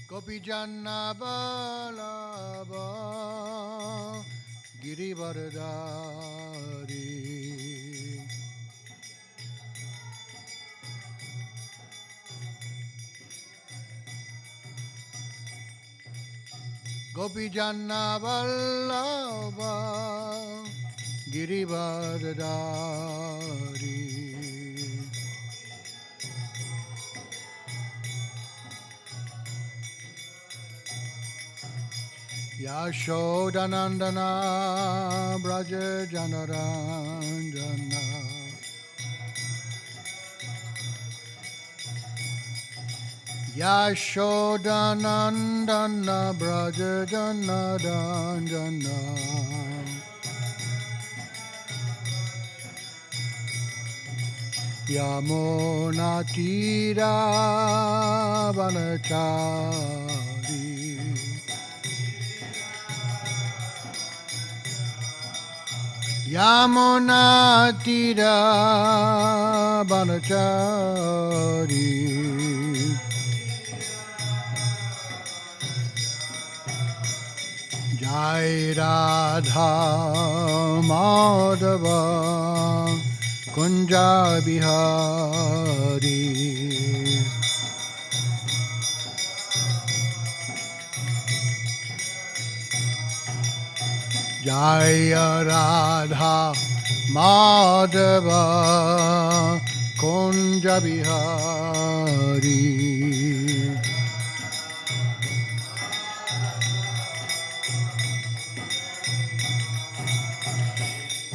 Gopijanna Vallabha Girivardhari. Gopijanna Vallabha Girivardhari. Yashodanandana Braja Janaranjana. Yashodanandana Braja Janaranjana. Yamunatira Vanachari. Yamunatira Vanachari. Jai Radha Madhava Kunja Bihari. Jaya Radha Madhava Kunja Bihari.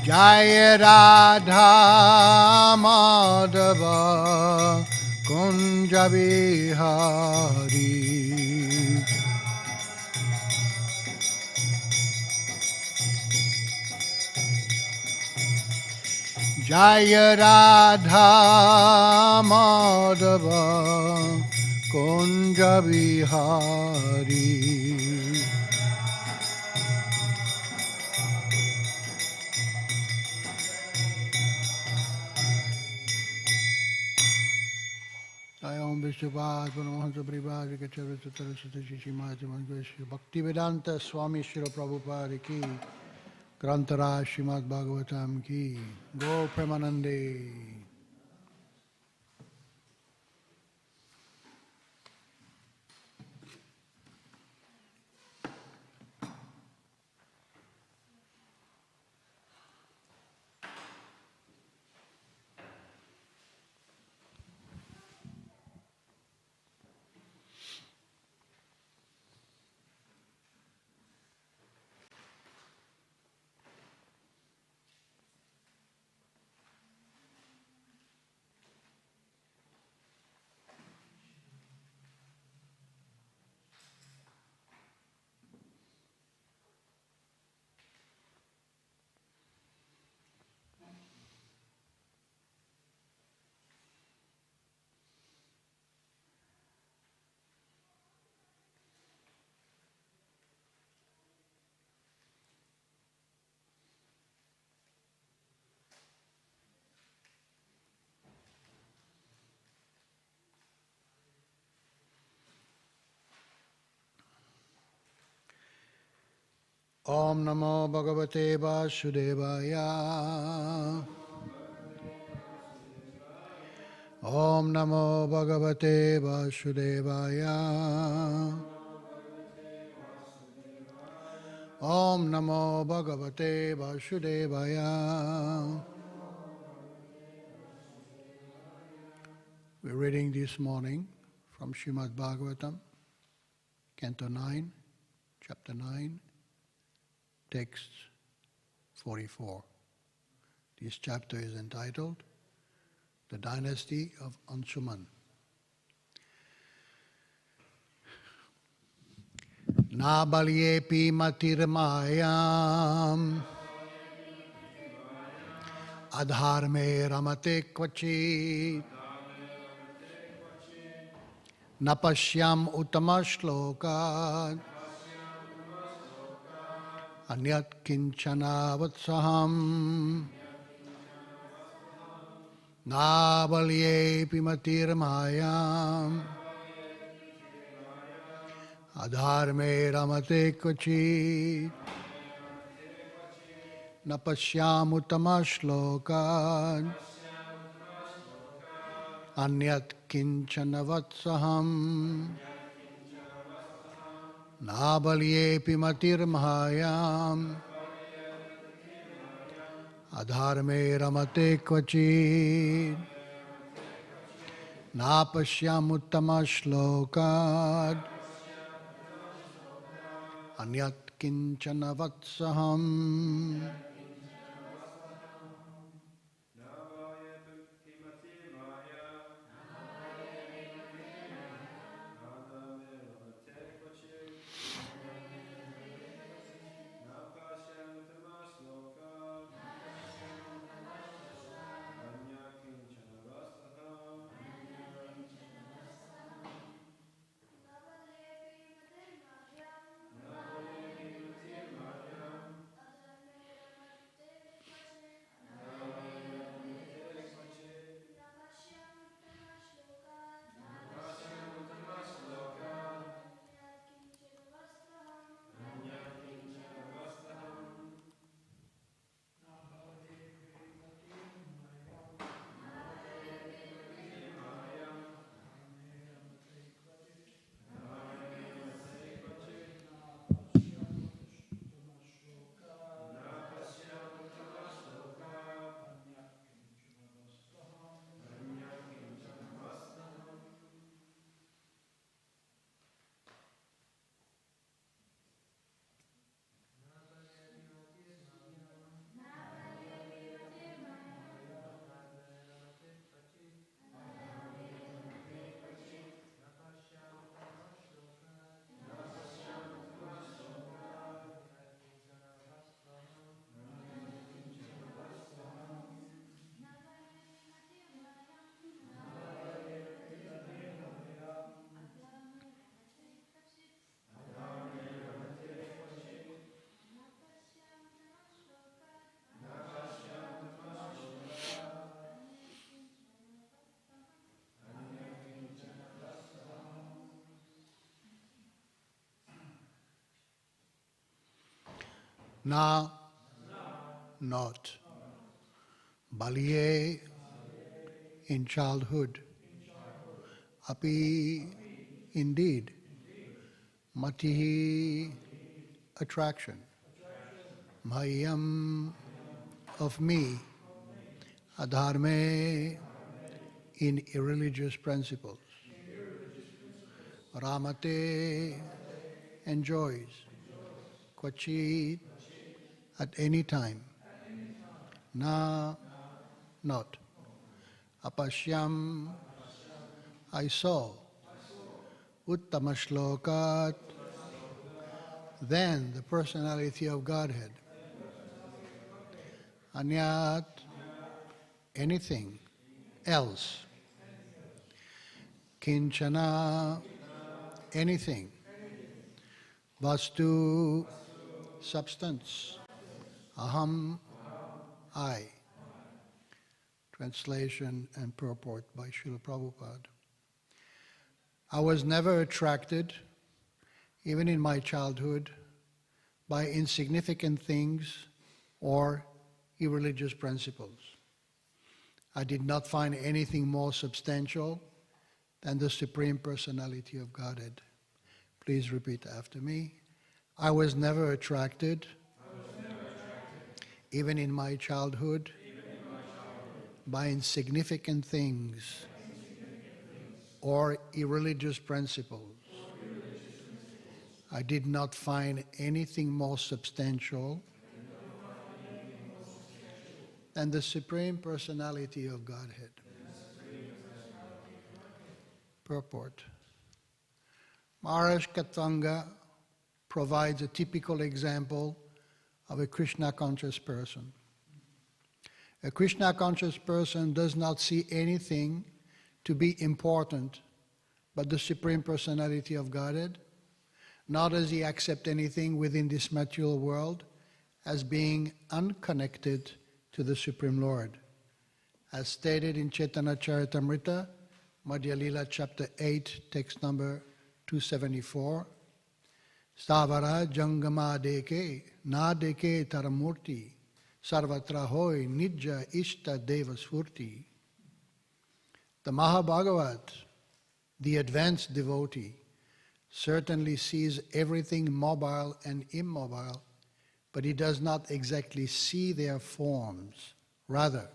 Jaya Radha Madhava Kunja Bihari. Jaya Radha Madhava Kunja Bihari. Om Vishwavad Paramahansa Parivāja Kacharya Saraswati Śrīmad Bhaktivedanta Swami Śrīla Prabhupada ki Grantara Śrīmad Bhāgavatam ki Go Premanande. Om Namo Bhagavate Vasudevaya. Om Namo Bhagavate Vasudevaya. Om Namo Bhagavate Vasudevaya. We're reading this morning from Śrīmad Bhāgavatam, Canto 9, Chapter 9, Text 44. This chapter is entitled The Dynasty of Anshuman. Na balyepi matirmayam adharme ramate kvachit napashyam utamashlokat anyat kinchana vatsaham nabalyepi matirmayam adharme ramate kvachit na pasyamuttama shlokat anyat kinchana vatsaham nabalyepi matirmahayam adharme ramate kvachit na pasyamuttama shlokat anyat kinchana vatsaham. Na, not. Balye, in childhood. Api, indeed. Matihi, attraction. Mayam, of me. Adharme, in irreligious principles. Ramate, enjoys. Kvachit, at any time. Na, not. Apashyam, I saw. Uttama shlokat, then the personality of Godhead. Anyat, anything else. Kinchana, anything. Vastu, substance. Aham, I. Translation and purport by Srila Prabhupada. I was never attracted, even in my childhood, by insignificant things or irreligious principles. I did not find anything more substantial than the Supreme Personality of Godhead. Please repeat after me. I was never attracted, even in my childhood, by insignificant things or irreligious principles. I did not find anything more substantial than the Supreme Personality of Godhead. Purport. Maharaj Katvanga provides a typical example of a Krishna-conscious person. A Krishna-conscious person does not see anything to be important but the Supreme Personality of Godhead, nor does he accept anything within this material world as being unconnected to the Supreme Lord. As stated in Chaitanya Charitamrita, Madhya Lila chapter 8, text number 274, Stavara jangama deke, na deke taramurti, sarvatra hoy nijja ishta devasfurti. The Mahabhagavat, the advanced devotee, certainly sees everything mobile and immobile, but he does not exactly see their forms. Rather,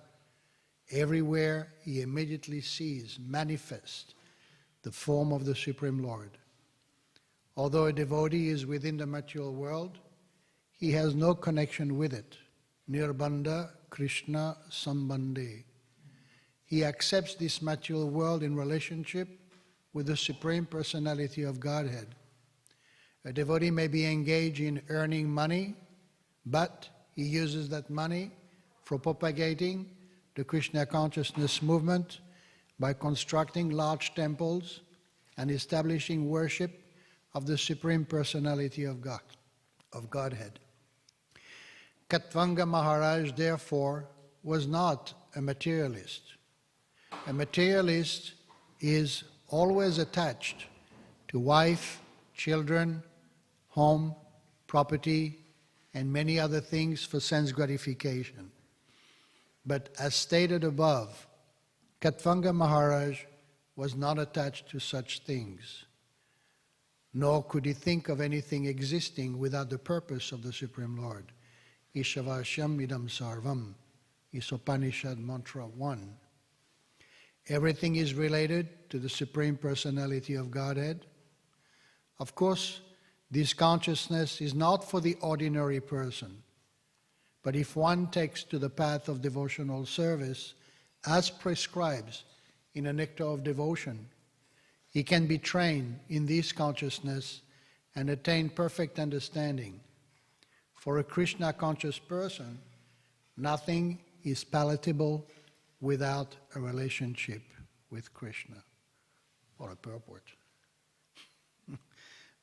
everywhere he immediately sees manifest the form of the Supreme Lord. Although a devotee is within the material world, he has no connection with it. Nirbandha Krishna Sambandhe. He accepts this material world in relationship with the Supreme Personality of Godhead. A devotee may be engaged in earning money, but he uses that money for propagating the Krishna consciousness movement by constructing large temples and establishing worship of the Supreme Personality of God, of Godhead. Katvanga Maharaj, therefore, was not a materialist. A materialist is always attached to wife, children, home, property, and many other things for sense gratification. But as stated above, Katvanga Maharaj was not attached to such things, nor could he think of anything existing without the purpose of the Supreme Lord. Ishavashyam idam sarvam, is Upanishad Mantra 1. Everything is related to the Supreme Personality of Godhead. Of course, this consciousness is not for the ordinary person, but if one takes to the path of devotional service, as prescribes in a nectar of devotion, he can be trained in this consciousness and attain perfect understanding. For a Krishna conscious person, nothing is palatable without a relationship with Krishna. What a purport.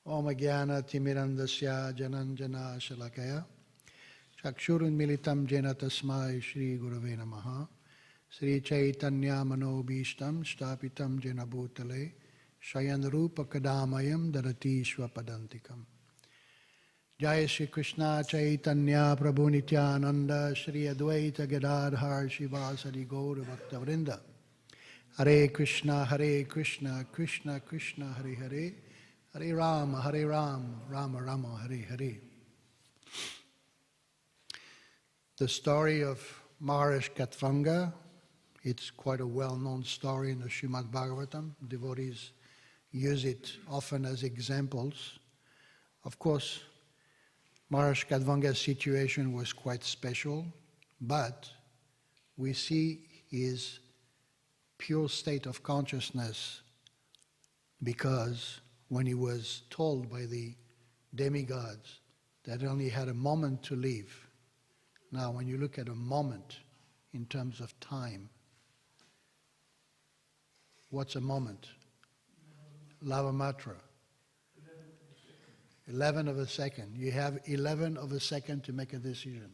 Om Jnana Timirandasya Jananjana Shalakaya Chakshurun Militam Jena Tasmai Shri Gurave Namaha Sri Chaitanya Manobhishtam Shtapitam Jena Bhutale Shayan Rupa Kadamayam Darati Shwapadantikam. Jai Shri Krishna Chaitanya Prabhu Nityananda Shri Advaita Gadadhar Shivasari Gaura Bhaktivinoda. Hare Krishna Krishna Krishna Hare Hare Hare Rama Rama Rama Hare Hare. The story of Maharaj Katvanga, it's quite a well-known story in the Śrīmad Bhāgavatam. Devotees use it often as examples. Of course, Maharaj Katvanga's situation was quite special, but we see his pure state of consciousness because when he was told by the demigods that he only had a moment to live. Now, when you look at a moment in terms of time, what's a moment? Lavamatra. 11 of a second. You have 11 of a second to make a decision.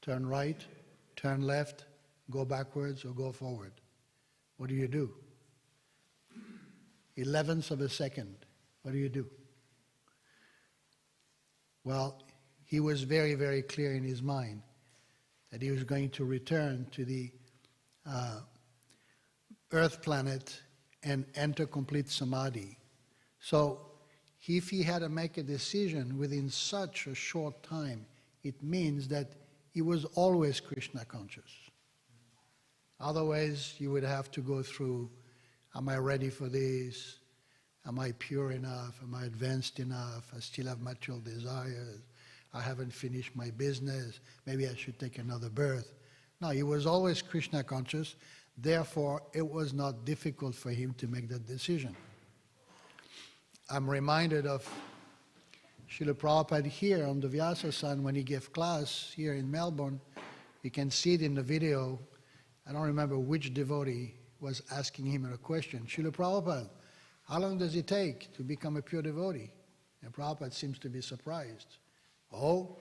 Turn right, turn left, go backwards, or go forward. What do? 11th of a second. What do you do? Well, he was very, very clear in his mind that he was going to return to the earth planet and enter complete samadhi. So, if he had to make a decision within such a short time, it means that he was always Krishna conscious. Otherwise, you would have to go through, am I ready for this? Am I pure enough? Am I advanced enough? I still have material desires. I haven't finished my business. Maybe I should take another birth. No, he was always Krishna conscious. Therefore, it was not difficult for him to make that decision. I'm reminded of Srila Prabhupada here on the Vyasa-san when he gave class here in Melbourne. You can see it in the video. I don't remember which devotee was asking him a question. Srila Prabhupada, how long does it take to become a pure devotee? And Prabhupada seems to be surprised. Oh,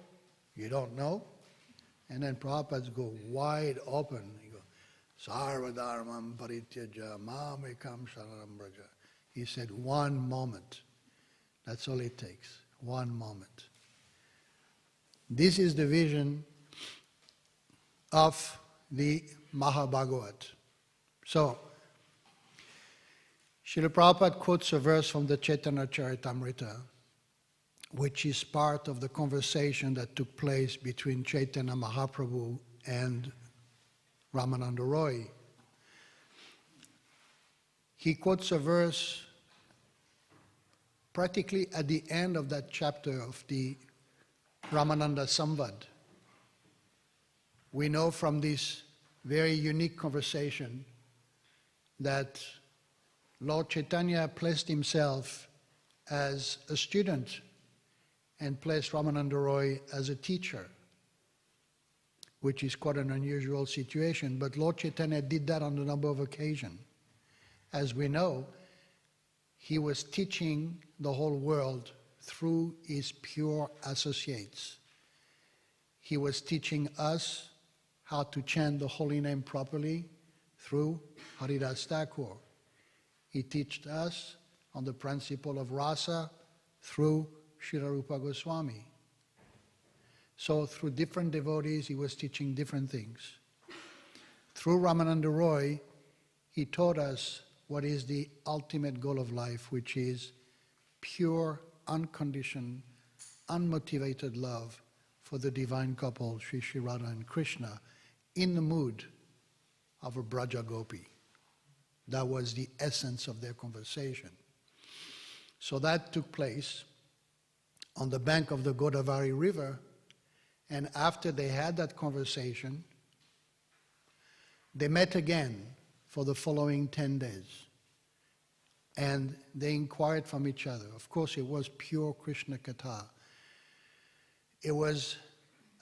you don't know? And then Prabhupada go wide open. He goes, Sarva dharmam parityaja mamekam sharanam braja. He said 1 moment. That's all it takes. one moment. This is the vision of the Mahabhagavat. So, Srila Prabhupada quotes a verse from the Chaitanya Charitamrita, which is part of the conversation that took place between Chaitanya Mahaprabhu and Ramananda Roy. He quotes a verse practically at the end of that chapter of the Ramananda Samvad. We know from this very unique conversation that Lord Chaitanya placed himself as a student and placed Ramananda Roy as a teacher, which is quite an unusual situation, but Lord Chaitanya did that on a number of occasions. As we know, he was teaching the whole world through his pure associates. He was teaching us how to chant the holy name properly through Haridas Thakur. He taught us on the principle of rasa through Srila Rupa Goswami. So through different devotees, he was teaching different things. Through Ramananda Roy, he taught us what is the ultimate goal of life, which is pure, unconditioned, unmotivated love for the divine couple, Sri Radha and Krishna, in the mood of a Braja Gopi. That was the essence of their conversation. So that took place on the bank of the Godavari River, and after they had that conversation, they met again for the following 10 days. And they inquired from each other. Of course, it was pure Krishna Katha. It was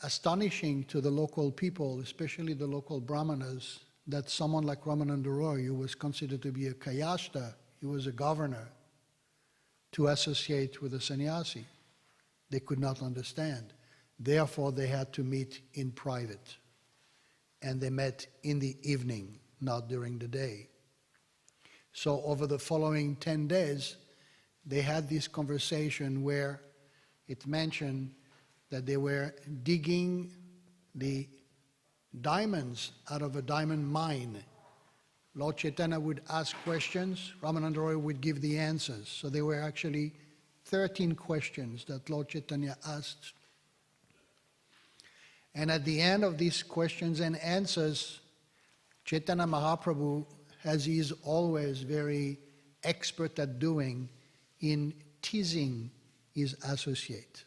astonishing to the local people, especially the local Brahmanas, that someone like Ramananda Roy, who was considered to be a Kayasta, he was a governor, to associate with a sannyasi. They could not understand. Therefore, they had to meet in private. And they met in the evening, not during the day. So over the following 10 days, they had this conversation where it mentioned that they were digging the diamonds out of a diamond mine. Lord Chaitanya would ask questions, Ramananda Roy would give the answers. So there were actually 13 questions that Lord Chaitanya asked. And at the end of these questions and answers, Chaitanya Mahaprabhu, as he is always very expert at doing, in teasing his associate.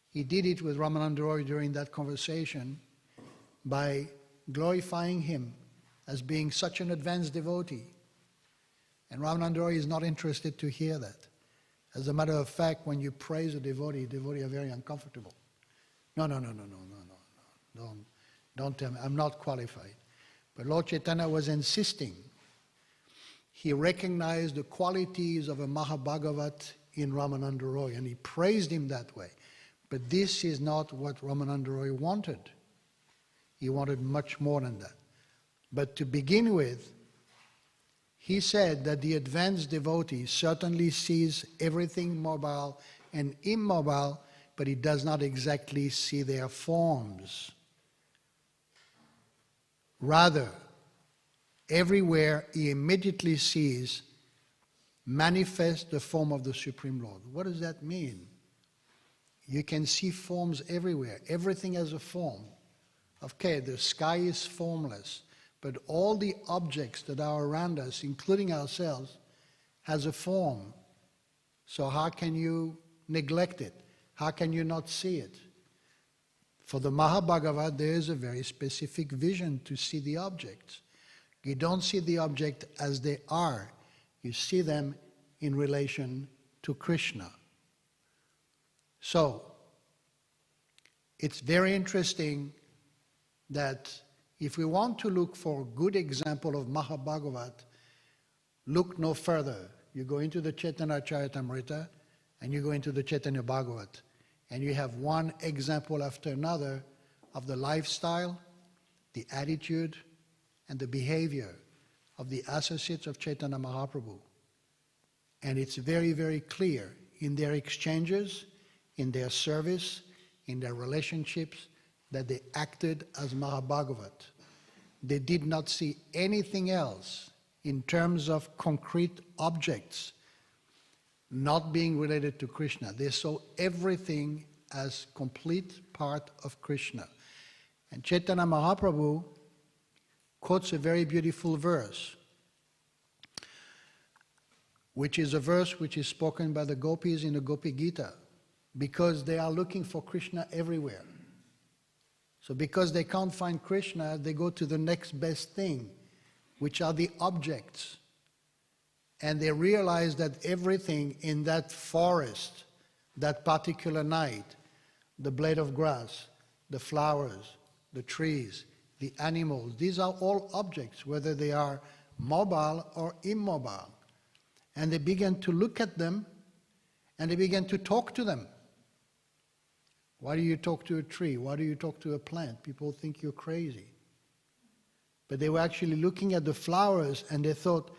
He did it with Ramananda Roy during that conversation by glorifying him as being such an advanced devotee. And Ramananda Roy is not interested to hear that. As a matter of fact, when you praise a devotee are very uncomfortable. No, don't tell me, I'm not qualified. But Lord Chaitanya was insisting. He recognized the qualities of a Mahabhagavat in Ramananda Roy, and he praised him that way. But this is not what Ramananda Roy wanted. He wanted much more than that. But to begin with, he said that the advanced devotee certainly sees everything mobile and immobile, but he does not exactly see their forms. Rather, everywhere he immediately sees manifest the form of the Supreme Lord. What does that mean? You can see forms everywhere. Everything has a form. Okay, the sky is formless, but all the objects that are around us, including ourselves, has a form. So how can you neglect it? How can you not see it? For the Mahabhagavat, there is a very specific vision to see the objects. You don't see the object as they are. You see them in relation to Krishna. So, it's very interesting that if we want to look for a good example of Mahabhagavat, look no further. You go into the Chaitanya Charitamrita and you go into the Chaitanya Bhagavat, and you have one example after another of the lifestyle, the attitude, and the behavior of the associates of Chaitanya Mahaprabhu. And it's very, very clear in their exchanges in their service, in their relationships, that they acted as Mahabhagavat. They did not see anything else in terms of concrete objects not being related to Krishna. They saw everything as complete part of Krishna. And Chaitanya Mahaprabhu quotes a very beautiful verse, which is a verse which is spoken by the gopis in the Gopi Gita, because they are looking for Krishna everywhere. So because they can't find Krishna, they go to the next best thing, which are the objects. And they realize that everything in that forest, that particular night, the blade of grass, the flowers, the trees, the animals, these are all objects, whether they are mobile or immobile. And they began to look at them, and they began to talk to them. Why do you talk to a tree? Why do you talk to a plant? People think you're crazy. But they were actually looking at the flowers, and they thought,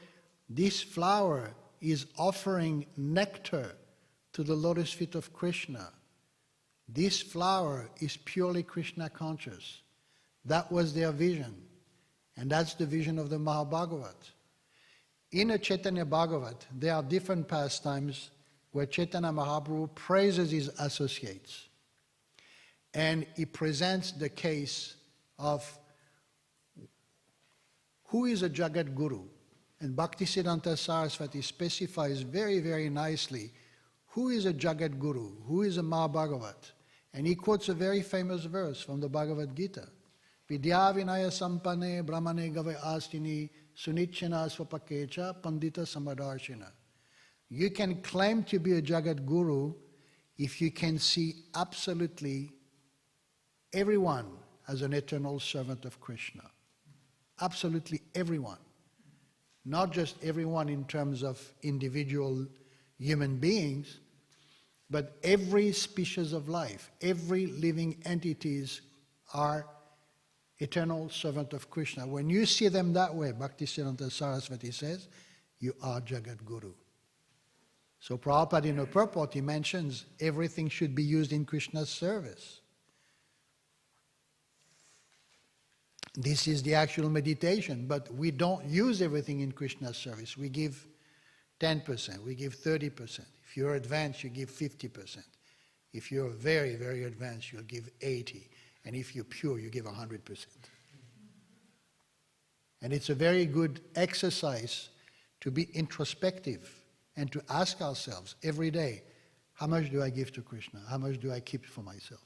this flower is offering nectar to the lotus feet of Krishna. This flower is purely Krishna conscious. That was their vision. And that's the vision of the Mahabhagavat. In a Chaitanya Bhagavat, there are different pastimes where Chaitanya Mahaprabhu praises his associates. And he presents the case of who is a Jagat Guru. And Bhaktivedanta Saraswati specifies very, very nicely who is a Jagat Guru, who is a Mahabhagavat. And he quotes a very famous verse from the Bhagavad Gita. Vidya vinaya sampane brahmane gave astini sunichena swapakecha pandita samadarshina. You can claim to be a Jagat Guru if you can see absolutely everyone as an eternal servant of Krishna. Absolutely everyone. Not just everyone in terms of individual human beings, but every species of life, every living entities are eternal servant of Krishna. When you see them that way, Bhaktisiddhanta Saraswati says, you are Jagat Guru. So Prabhupada in a purport, he mentions everything should be used in Krishna's service. This is the actual meditation, but we don't use everything in Krishna's service. We give 10%, we give 30%. If you're advanced, you give 50%. If you're very, very advanced, you'll give 80%. And if you're pure, you give 100%. And it's a very good exercise to be introspective and to ask ourselves every day, how much do I give to Krishna? How much do I keep for myself?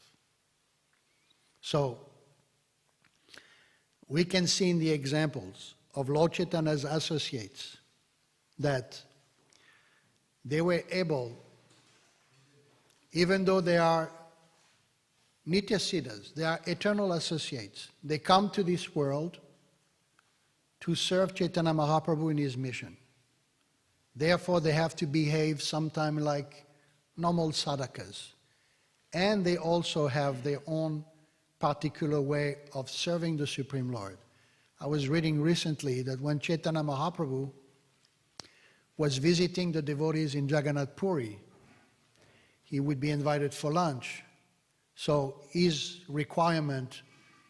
So, we can see in the examples of Lord Chaitanya's associates that they were able, even though they are Nityasiddhas, they are eternal associates, they come to this world to serve Chaitanya Mahaprabhu in his mission. Therefore, they have to behave sometime like normal sadhakas. And they also have their own particular way of serving the Supreme Lord. I was reading recently that when Chaitanya Mahaprabhu was visiting the devotees in Jagannath Puri, he would be invited for lunch. So his requirement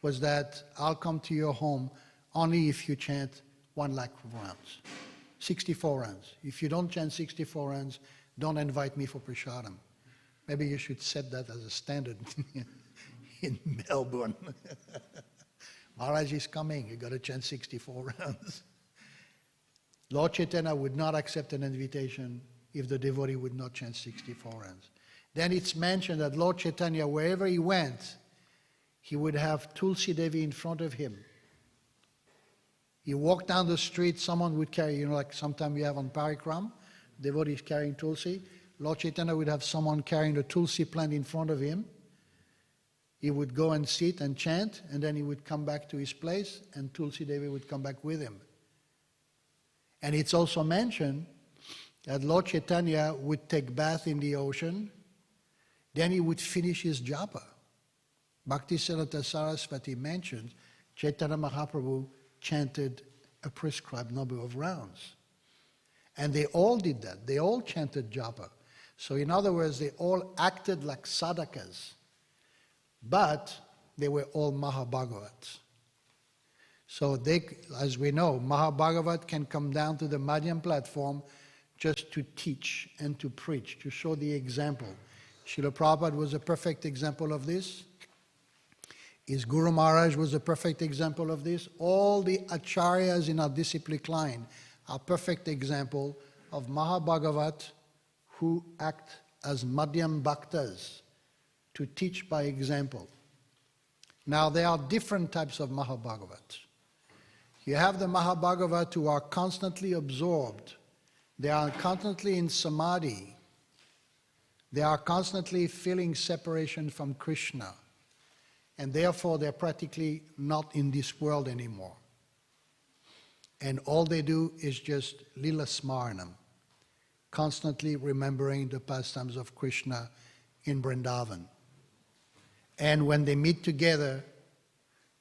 was that I'll come to your home only if you chant 1 lakh rounds, 64 rounds. If you don't chant 64 rounds, don't invite me for prasadam. Maybe you should set that as a standard in Melbourne. Maharaj is coming, you got to chant 64 rounds. Lord Chaitanya would not accept an invitation if the devotee would not chant 64 rounds. Then it's mentioned that Lord Chaitanya, wherever he went, he would have Tulsi Devi in front of him. He walked down the street, someone would carry, like sometimes we have on Parikram, devotees carrying Tulsi. Lord Chaitanya would have someone carrying the Tulsi plant in front of him. He would go and sit and chant, and then he would come back to his place, and Tulsi Devi would come back with him. And it's also mentioned that Lord Chaitanya would take bath in the ocean, then he would finish his japa. Bhaktisiddhanta Saraswati mentioned Chaitanya Mahaprabhu chanted a prescribed number of rounds. And they all did that. They all chanted japa. So in other words, they all acted like sadhakas, but they were all Mahabhagavats. So they, as we know, Mahabhagavat can come down to the Madhyam platform just to teach and to preach, to show the example. Srila Prabhupada was a perfect example of this. His Guru Maharaj was a perfect example of this. All the acharyas in our disciplic line are perfect example of Mahabhagavat who act as Madhyam Bhaktas to teach by example. Now there are different types of Mahabhagavats. You have the Mahabhagavat who are constantly absorbed. They are constantly in samadhi. They are constantly feeling separation from Krishna. And therefore they're practically not in this world anymore. And all they do is just lila smaranam, constantly remembering the pastimes of Krishna in Vrindavan. And when they meet together,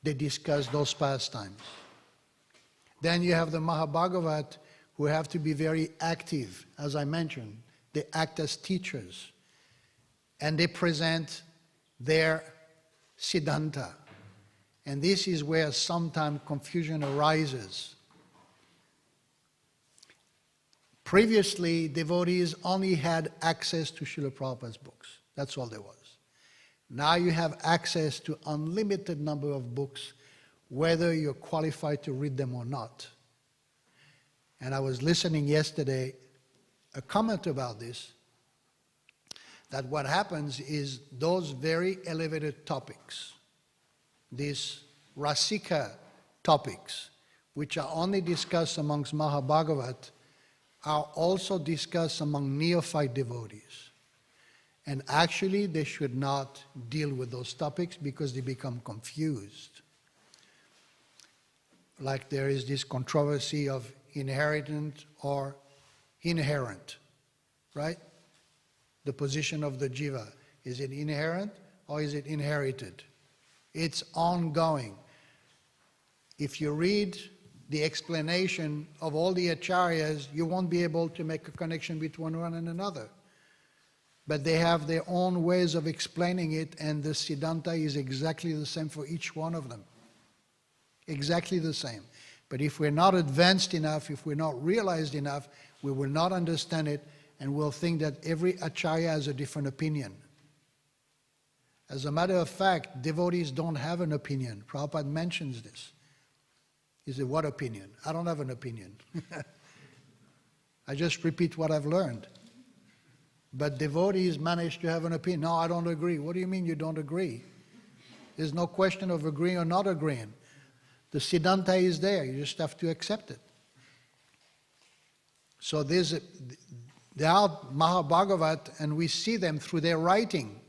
they discuss those pastimes. Then you have the Mahabhagavat who have to be very active, as I mentioned. They act as teachers. And they present their Siddhanta. And this is where sometimes confusion arises. Previously, devotees only had access to Srila Prabhupada's books. That's all there was. Now you have access to unlimited number of books, whether you're qualified to read them or not. And I was listening yesterday, a comment about this, that what happens is those very elevated topics, these Rasika topics, which are only discussed amongst Mahabhagavat, are also discussed among neophyte devotees. And actually they should not deal with those topics because they become confused. Like there is this controversy of inheritant or inherent, right? The position of the jiva. Is it inherent or is it inherited? It's ongoing. If you read the explanation of all the acharyas, you won't be able to make a connection between one and another. But they have their own ways of explaining it, and the Siddhanta is exactly the same for each one of them. Exactly the same. But if we're not advanced enough, if we're not realized enough, we will not understand it, and we'll think that every acharya has a different opinion. As a matter of fact, devotees don't have an opinion. Prabhupada mentions this. He said, what opinion? I don't have an opinion. I just repeat what I've learned. But devotees manage to have an opinion. No, I don't agree. What do you mean you don't agree? There's no question of agreeing or not agreeing. The Siddhanta is there. You just have to accept it. So there are Mahabhagavat, and we see them through their writing.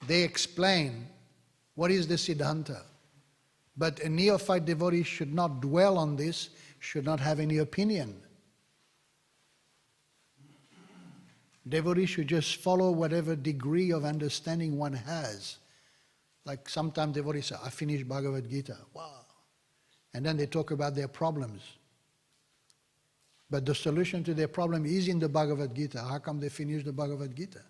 They explain what is the Siddhanta. But a neophyte devotee should not dwell on this, should not have any opinion. Devotee should just follow whatever degree of understanding one has. Like sometimes devotees say, I finished Bhagavad Gita. Wow. And then they talk about their problems. But the solution to their problem is in the Bhagavad Gita. How come they finished the Bhagavad Gita?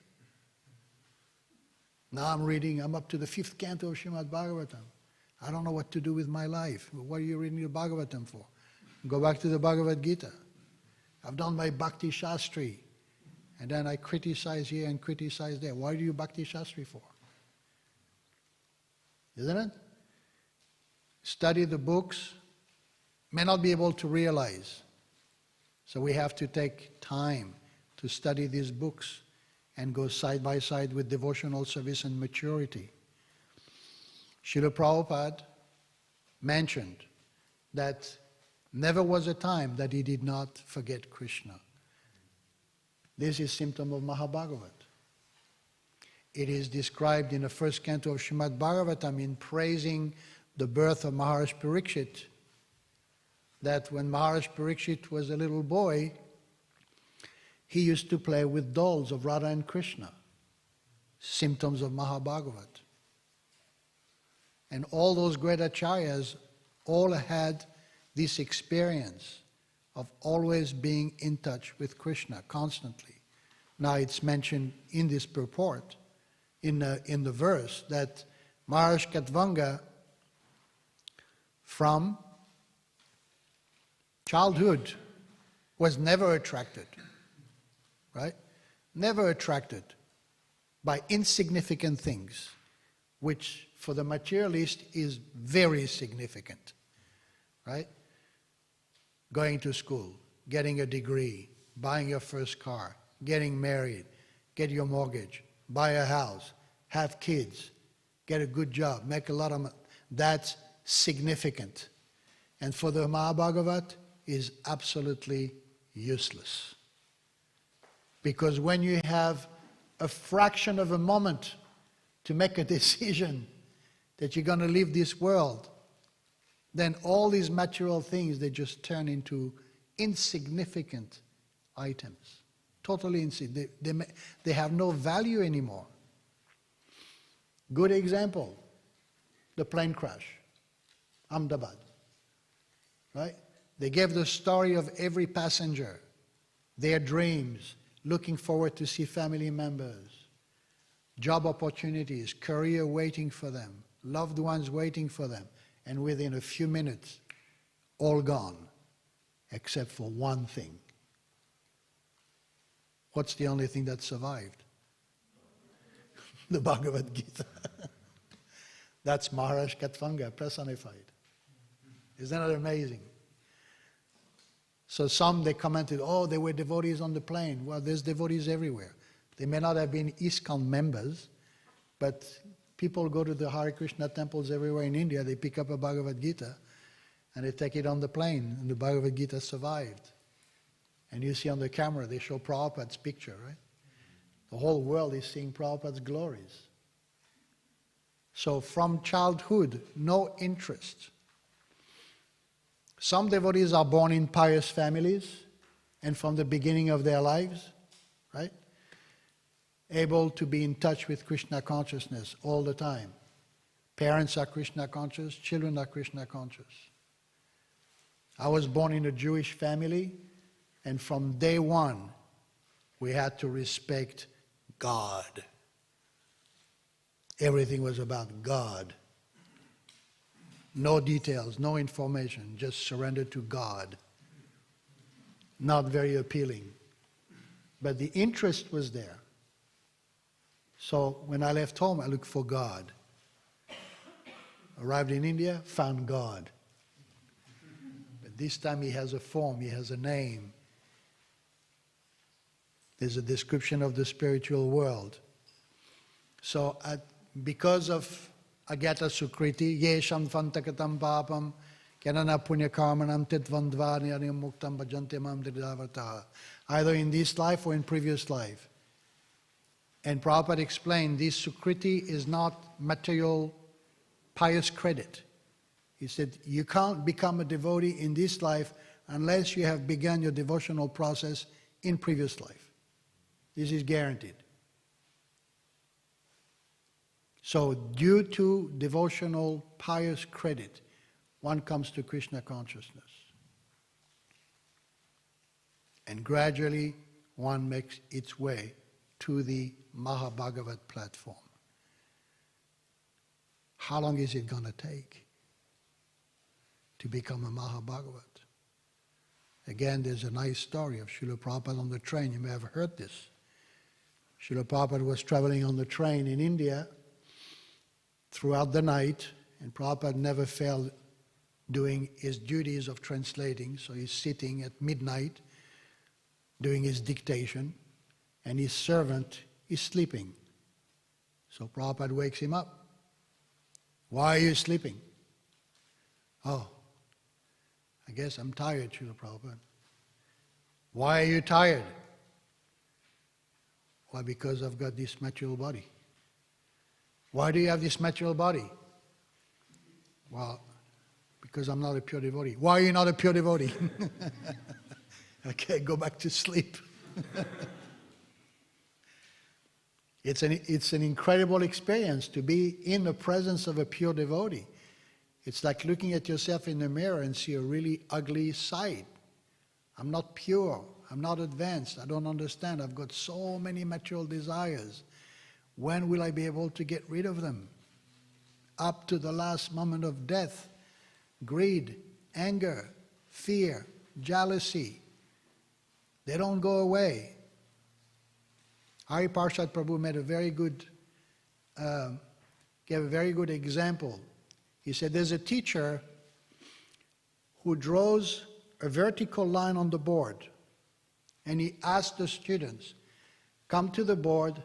Now I'm up to the 5th canto of Śrīmad Bhāgavatam. I don't know what to do with my life. What are you reading the Bhagavatam for? Go back to the Bhagavad Gita. I've done my Bhakti Shastri. And then I criticize here and criticize there. Why do you Bhakti Shastri for? Isn't it? Study the books, may not be able to realize. So we have to take time to study these books and go side by side with devotional service and maturity. Srila Prabhupada mentioned that never was a time that he did not forget Krishna. This is symptom of Mahabhagavat. It is described in the 1st canto of Śrīmad Bhāgavatam in praising the birth of Maharaj Parikshit, that when Maharaj Parikshit was a little boy, he used to play with dolls of Radha and Krishna, symptoms of Mahabhagavat. And all those great acharyas all had this experience of always being in touch with Krishna constantly. Now it's mentioned in this purport, in the verse, that Maharaj Katvanga, from childhood, was never attracted, right? Never attracted by insignificant things, which for the materialist is very significant, right? Going to school, getting a degree, buying your first car, getting married, get your mortgage, buy a house, have kids, get a good job, make a lot of money. That's significant. And for the Mahabhagavat, is absolutely useless. Because when you have a fraction of a moment to make a decision that you're going to leave this world, then all these material things, they just turn into insignificant items. Totally insignificant. They have no value anymore. Good example, the plane crash, Ahmedabad, right? They gave the story of every passenger, their dreams, looking forward to see family members, job opportunities, career waiting for them, loved ones waiting for them, and within a few minutes, all gone, except for one thing. What's the only thing that survived? The Bhagavad Gita. That's Maharaj Katvanga personified. Isn't that amazing? So some, they commented, oh, there were devotees on the plane. Well, there's devotees everywhere. They may not have been ISKCON members, but people go to the Hare Krishna temples everywhere in India, they pick up a Bhagavad Gita, and they take it on the plane, and the Bhagavad Gita survived. And you see on the camera, they show Prabhupada's picture, right? The whole world is seeing Prabhupada's glories. So from childhood, no interest. Some devotees are born in pious families, and from the beginning of their lives, right? Able to be in touch with Krishna consciousness all the time. Parents are Krishna conscious, children are Krishna conscious. I was born in a Jewish family, and from day one, we had to respect God. Everything was about God. No details, no information, just surrender to God. Not very appealing. But the interest was there. So when I left home, I looked for God. Arrived in India, found God. But this time he has a form, he has a name. There's a description of the spiritual world. So because of Agata Sukriti, Yesham Fantakatam Papam, Kanana Punya Karmanam Titvandvani Muktam Bhajante Mam Dridavata. Either in this life or in previous life. And Prabhupada explained this Sukriti is not material pious credit. He said, you can't become a devotee in this life unless you have begun your devotional process in previous life. This is guaranteed. So due to devotional pious credit, one comes to Krishna consciousness. And gradually one makes its way to the Mahabhagavat platform. How long is it going to take to become a Mahabhagavat? Again, there's a nice story of Srila Prabhupada on the train. You may have heard this. Srila Prabhupada was traveling on the train in India throughout the night, and Prabhupada never failed doing his duties of translating, so he's sitting at midnight doing his dictation, and his servant is sleeping. So Prabhupada wakes him up. Why are you sleeping? Oh, I guess I'm tired, Srila Prabhupada. Why are you tired? Why, because I've got this material body. Why do you have this material body? Well, because I'm not a pure devotee. Why are you not a pure devotee? Okay, go back to sleep. It's an incredible experience to be in the presence of a pure devotee. It's like looking at yourself in the mirror and see a really ugly side. I'm not pure. I'm not advanced, I don't understand, I've got so many material desires. When will I be able to get rid of them? Up to the last moment of death, greed, anger, fear, jealousy, they don't go away. Hari Parshad Prabhu made a very good, gave a very good example. He said there's a teacher who draws a vertical line on the board, and he asks the students, come to the board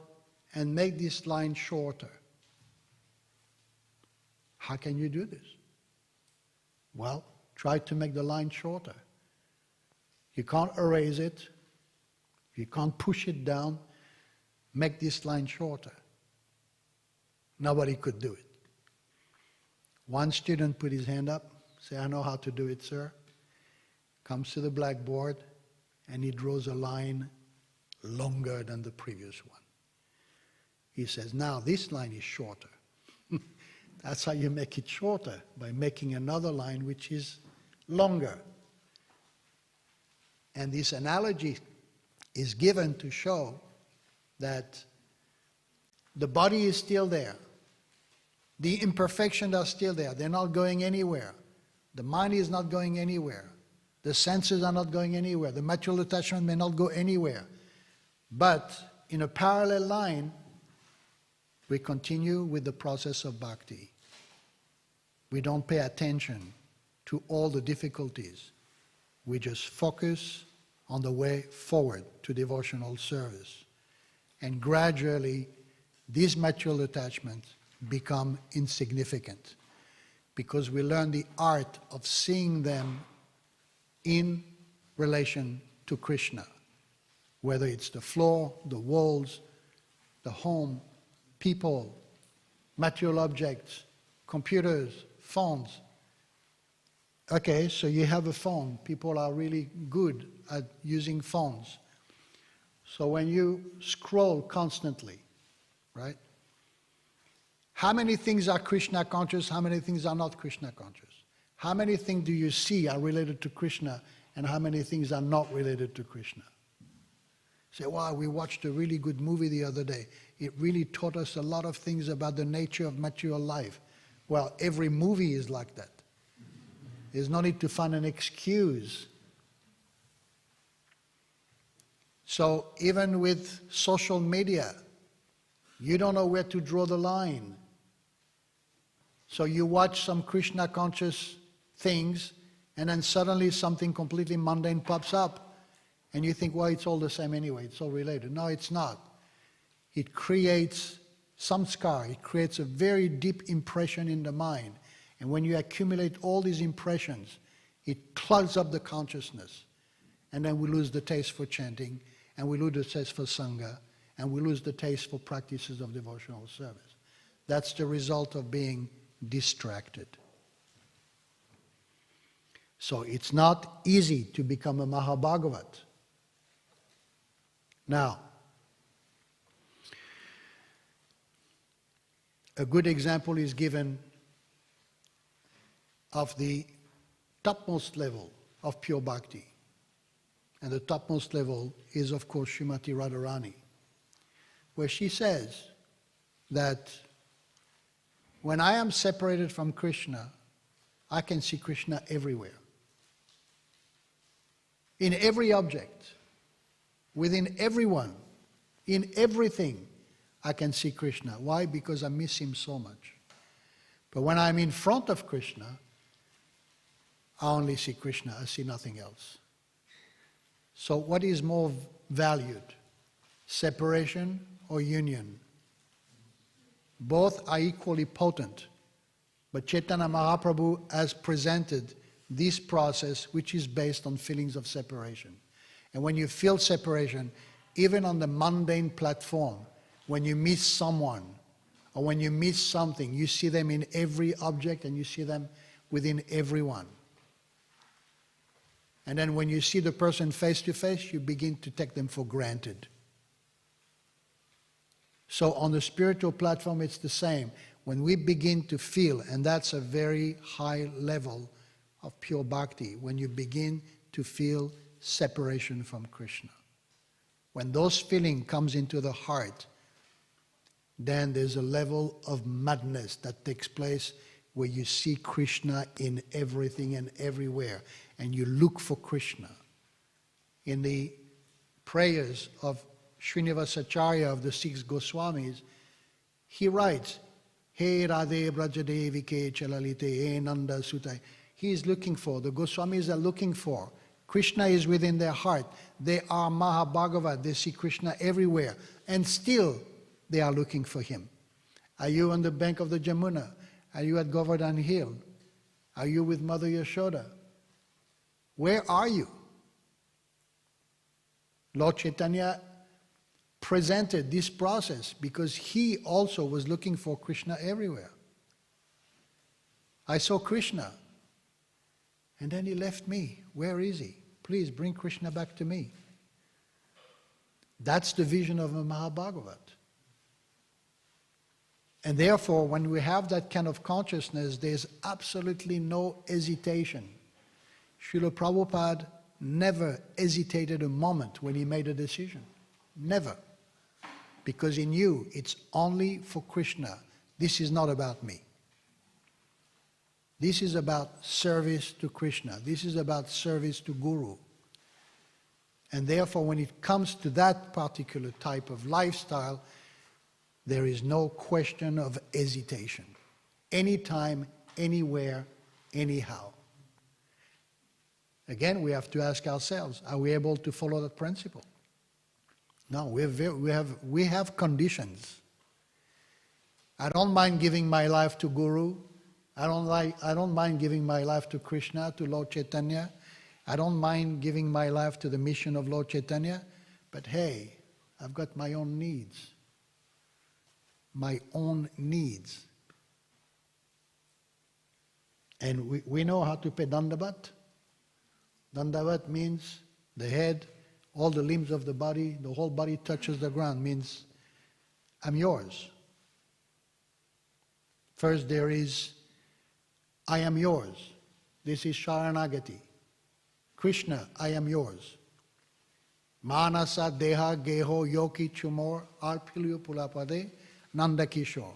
and make this line shorter. How can you do this? Well, try to make the line shorter. You can't erase it. You can't push it down. Make this line shorter. Nobody could do it. One student put his hand up, say, I know how to do it, sir. Comes to the blackboard, and he draws a line longer than the previous one. He says, now this line is shorter. That's how you make it shorter, by making another line which is longer. And this analogy is given to show that the body is still there. The imperfections are still there. They're not going anywhere. The mind is not going anywhere. The senses are not going anywhere. The material attachment may not go anywhere. But in a parallel line, we continue with the process of bhakti. We don't pay attention to all the difficulties. We just focus on the way forward to devotional service. And gradually, these material attachments become insignificant because we learn the art of seeing them in relation to Krishna, whether it's the floor, the walls, the home, people, material objects, computers, phones. Okay, so you have a phone. People are really good at using phones. So when you scroll constantly, right? How many things are Krishna conscious? How many things are not Krishna conscious? How many things do you see are related to Krishna, and how many things are not related to Krishna? Say, wow, we watched a really good movie the other day. It really taught us a lot of things about the nature of material life. Well, every movie is like that. There's no need to find an excuse. So even with social media, you don't know where to draw the line. So you watch some Krishna conscious things, and then suddenly something completely mundane pops up, and you think, well, it's all the same anyway, it's all related. No, it's not. It creates samskar, it creates a very deep impression in the mind. And when you accumulate all these impressions, it clogs up the consciousness. And then we lose the taste for chanting, and we lose the taste for sangha, and we lose the taste for practices of devotional service. That's the result of being distracted. So it's not easy to become a Mahabhagavat. Now, a good example is given of the topmost level of pure bhakti. And the topmost level is, of course, Srimati Radharani, where she says that when I am separated from Krishna, I can see Krishna everywhere. In every object, within everyone, in everything, I can see Krishna. Why? Because I miss him so much. But when I'm in front of Krishna, I only see Krishna, I see nothing else. So what is more valued? Separation or union? Both are equally potent. But Chaitanya Mahaprabhu has presented this process which is based on feelings of separation. And when you feel separation, even on the mundane platform, when you miss someone or when you miss something, you see them in every object and you see them within everyone. And then when you see the person face to face, you begin to take them for granted. So on the spiritual platform, it's the same. When we begin to feel, and that's a very high level of pure bhakti, when you begin to feel separation from Krishna. When those feelings comes into the heart, then there's a level of madness that takes place where you see Krishna in everything and everywhere, and you look for Krishna. In the prayers of Śrīmad Bhāgavatam of the six Goswamis, he writes, He Radhe Brajadevike Chalalite He Nanda Sutai. He is looking for, the Goswamis are looking for. Krishna is within their heart. They are Mahabhagavat, they see Krishna everywhere. And still, they are looking for him. Are you on the bank of the Jamuna? Are you at Govardhan Hill? Are you with Mother Yashoda? Where are you? Lord Chaitanya presented this process because he also was looking for Krishna everywhere. I saw Krishna, and then he left me. Where is he? Please bring Krishna back to me. That's the vision of a Mahabhagavat. And therefore, when we have that kind of consciousness, there's absolutely no hesitation. Srila Prabhupada never hesitated a moment when he made a decision. Never. Because he knew it's only for Krishna. This is not about me. This is about service to Krishna. This is about service to Guru. And therefore, when it comes to that particular type of lifestyle, there is no question of hesitation. Anytime, anywhere, anyhow. Again, we have to ask ourselves, are we able to follow that principle? No, we have conditions. I don't mind giving my life to Guru. I don't mind giving my life to Krishna, to Lord Chaitanya. I don't mind giving my life to the mission of Lord Chaitanya. But hey, I've got my own needs. My own needs. And we know how to pay dandavat. Dandavat means the head, all the limbs of the body, the whole body touches the ground, means I'm yours. First there is, I am yours. This is Sharanagati. Krishna, I am yours. Manasa deha geho yoki chumor arpilyu pulapade nanda kishore.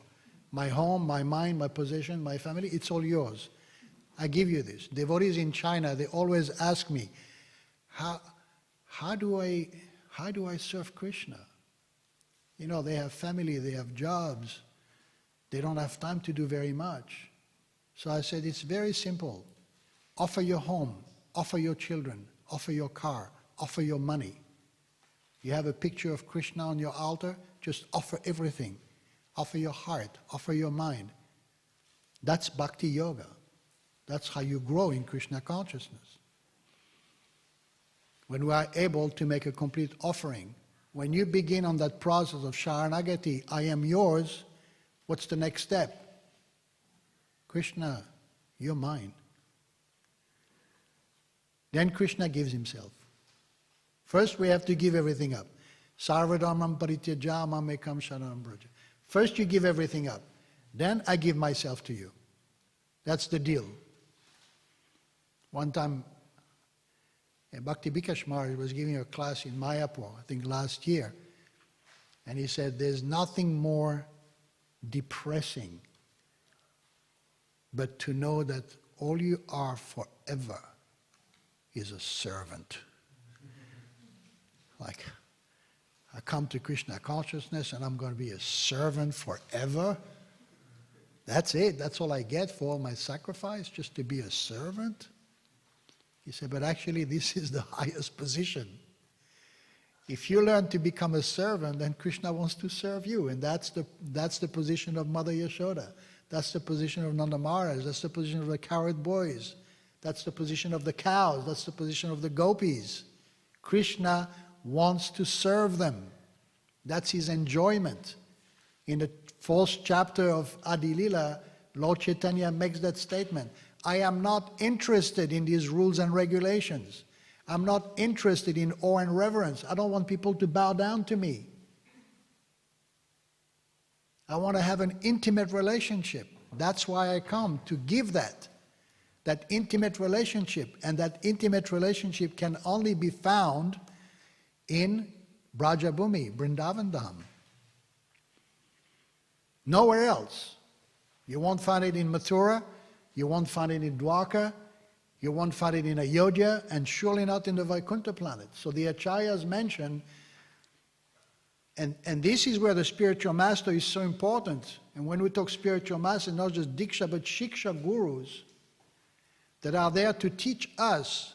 My home, my mind, my possession, my family, it's all yours. I give you this. Devotees in China, they always ask me, how do I serve Krishna? You know, they have family, they have jobs. They don't have time to do very much. So I said, it's very simple. Offer your home, offer your children, offer your car, offer your money. You have a picture of Krishna on your altar, just offer everything. Offer your heart, offer your mind. That's bhakti yoga. That's how you grow in Krishna consciousness. When we are able to make a complete offering, when you begin on that process of Sharanagati, I am yours, what's the next step? Krishna, you're mine. Then Krishna gives himself. First we have to give everything up. Sarvadharmam parityaja mamekam sharanam braja. First you give everything up. Then I give myself to you. That's the deal. One time, Bhakti Bikash Maharaj was giving a class in Mayapur, I think last year, and he said, there's nothing more depressing but to know that all you are forever is a servant. Like, I come to Krishna consciousness and I'm going to be a servant forever. That's it. That's all I get for all my sacrifice, just to be a servant. He said, but actually this is the highest position. If you learn to become a servant, then Krishna wants to serve you. And that's the position of Mother Yashoda. That's the position of Nanda Maharaj. That's the position of the cowherd boys. That's the position of the cows. That's the position of the gopis. Krishna wants to serve them. That's his enjoyment. In the 4th chapter of Adi Lila, Lord Chaitanya makes that statement. I am not interested in these rules and regulations. I'm not interested in awe and reverence. I don't want people to bow down to me. I want to have an intimate relationship. That's why I come, to give that. that intimate relationship. And that intimate relationship can only be found in Brajabhumi, Vrindavan Dham. Nowhere else. You won't find it in Mathura, you won't find it in Dwarka, you won't find it in Ayodhya, and surely not in the Vaikuntha planet. So the Acharyas mention, and this is where the spiritual master is so important. And when we talk spiritual master, not just Diksha, but Shiksha gurus that are there to teach us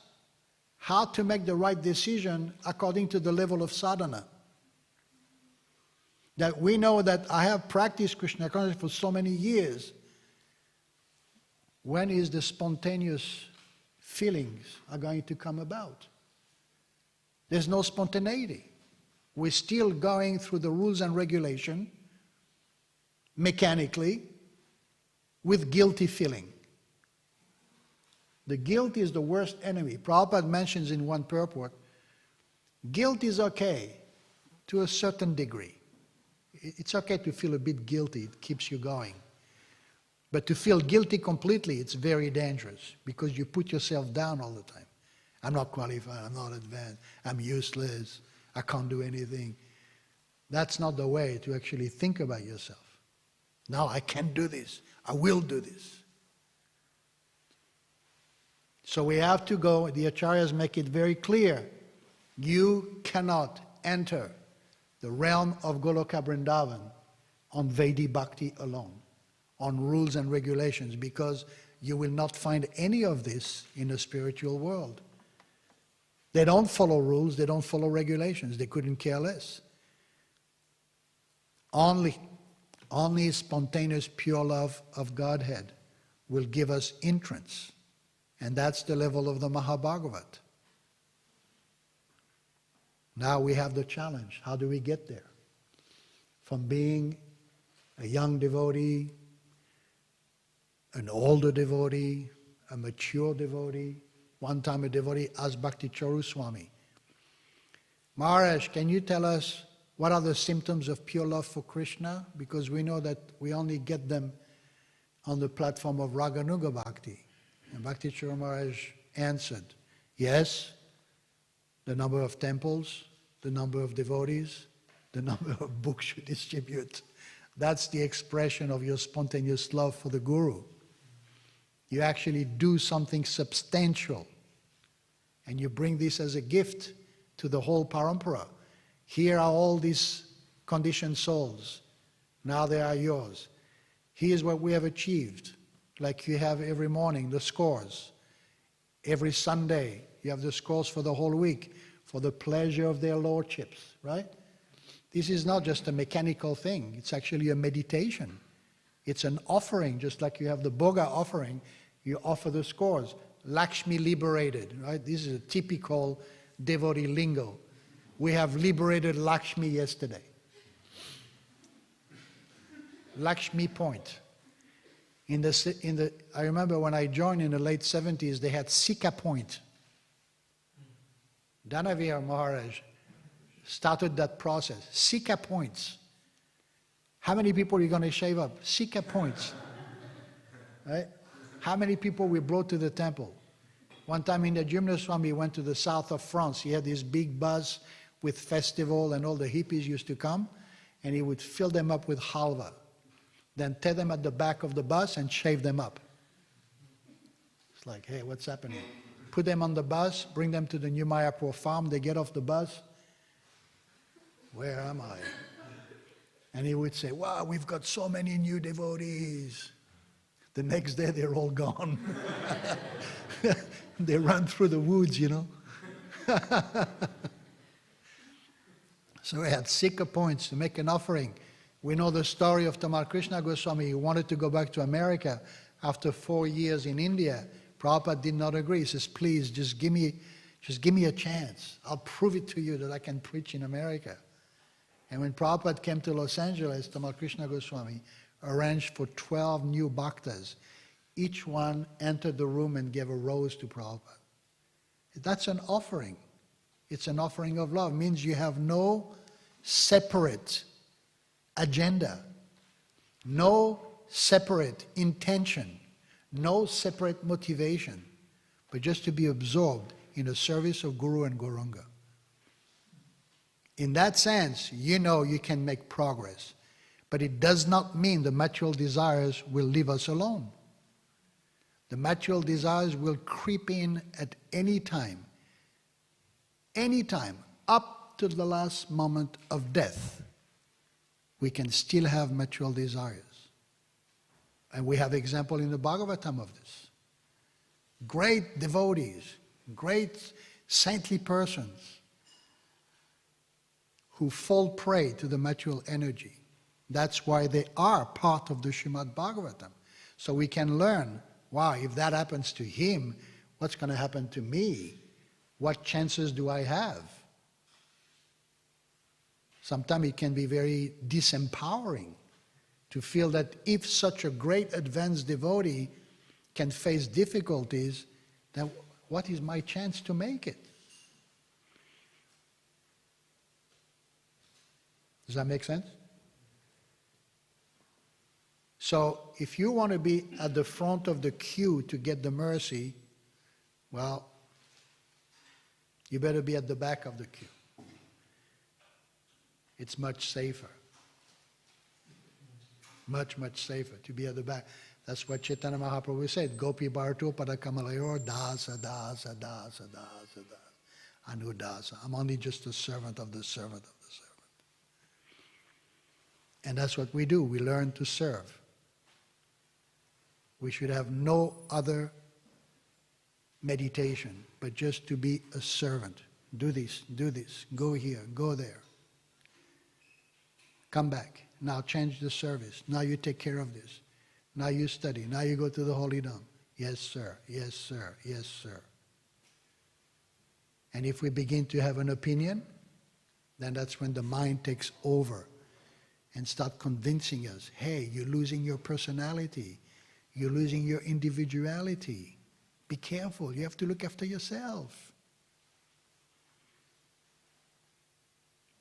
how to make the right decision according to the level of sadhana. That we know that I have practiced Krishna consciousness for so many years. When is the spontaneous feelings are going to come about? There's no spontaneity. We're still going through the rules and regulation, mechanically, with guilty feeling. The guilt is the worst enemy. Prabhupada mentions in one purport, guilt is okay to a certain degree. It's okay to feel a bit guilty, it keeps you going. But to feel guilty completely, it's very dangerous because you put yourself down all the time. I'm not qualified, I'm not advanced, I'm useless, I can't do anything. That's not the way to actually think about yourself. No, I can't do this, I will do this. So we have to go, the Acharyas make it very clear, you cannot enter the realm of Goloka Vrindavan on Vaidhi Bhakti alone, on rules and regulations, because you will not find any of this in the spiritual world. They don't follow rules, they don't follow regulations, they couldn't care less. Only spontaneous pure love of Godhead will give us entrance. And that's the level of the Mahabhagavat. Now we have the challenge. How do we get there? From being a young devotee, an older devotee, a mature devotee. One time a devotee asked Bhakti Charu Swami, Maharaj, can you tell us what are the symptoms of pure love for Krishna? Because we know that we only get them on the platform of Raganuga Bhakti. And Bhakti Charu Maharaj answered, yes, the number of temples, the number of devotees, the number of books you distribute. That's the expression of your spontaneous love for the Guru. You actually do something substantial. And you bring this as a gift to the whole parampara. Here are all these conditioned souls. Now they are yours. Here's what we have achieved. Like you have every morning, the scores. Every Sunday, you have the scores for the whole week, for the pleasure of their lordships, right? This is not just a mechanical thing. It's actually a meditation. It's an offering, just like you have the Bhoga offering, you offer the scores. Lakshmi liberated, right? This is a typical devotee lingo. We have liberated Lakshmi yesterday. Lakshmi point. I remember when I joined in the late 70s, they had Sika point. Dhanavir Maharaj started that process. Sika points. How many people are you going to shave up? Sika points. Right? How many people we brought to the temple? One time in the Jumna Swami went to the south of France. He had this big bus with festival and all the hippies used to come, and he would fill them up with halva. Then take them at the back of the bus and shave them up. It's like, hey, what's happening? Put them on the bus, bring them to the New Mayapur farm, they get off the bus. Where am I? And he would say, wow, we've got so many new devotees. The next day they're all gone. They run through the woods, you know. So we had Sika points to make an offering. We know the story of Tamal Krishna Goswami. He wanted to go back to America after 4 years in India. Prabhupada did not agree. He says, please, just give me a chance. I'll prove it to you that I can preach in America. And when Prabhupada came to Los Angeles, Tamal Krishna Goswami arranged for 12 new bhaktas. Each one entered the room and gave a rose to Prabhupada. That's an offering. It's an offering of love. It means you have no separate agenda, no separate intention, No separate motivation, but just to be absorbed in the service of Guru and Gauranga. In that sense, you know you can make progress, but it does not mean the material desires will leave us alone. The material desires will creep in at any time, up to the last moment of death. We can still have material desires. And we have example in the Bhagavatam of this. Great devotees, great saintly persons who fall prey to the material energy. That's why they are part of the Śrīmad Bhāgavatam. So we can learn, wow, if that happens to him, what's going to happen to me? What chances do I have? Sometimes it can be very disempowering to feel that if such a great advanced devotee can face difficulties, then what is my chance to make it? Does that make sense? So if you want to be at the front of the queue to get the mercy, well, you better be at the back of the queue. It's much safer. Much, much safer to be at the back. That's what Chaitanya Mahaprabhu said. Gopi Bharto Padakamalayor Dasa Dasa Dasa Dasa Dasa Anudasa. I'm only just a servant of the servant of the servant. And that's what we do. We learn to serve. We should have no other meditation but just to be a servant. Do this, go here, go there. Come back. Now change the service. Now you take care of this. Now you study. Now you go to the Holy Dhamma. Yes, sir. Yes, sir. Yes, sir. And if we begin to have an opinion, then that's when the mind takes over and start convincing us, hey, you're losing your personality. You're losing your individuality. Be careful. You have to look after yourself.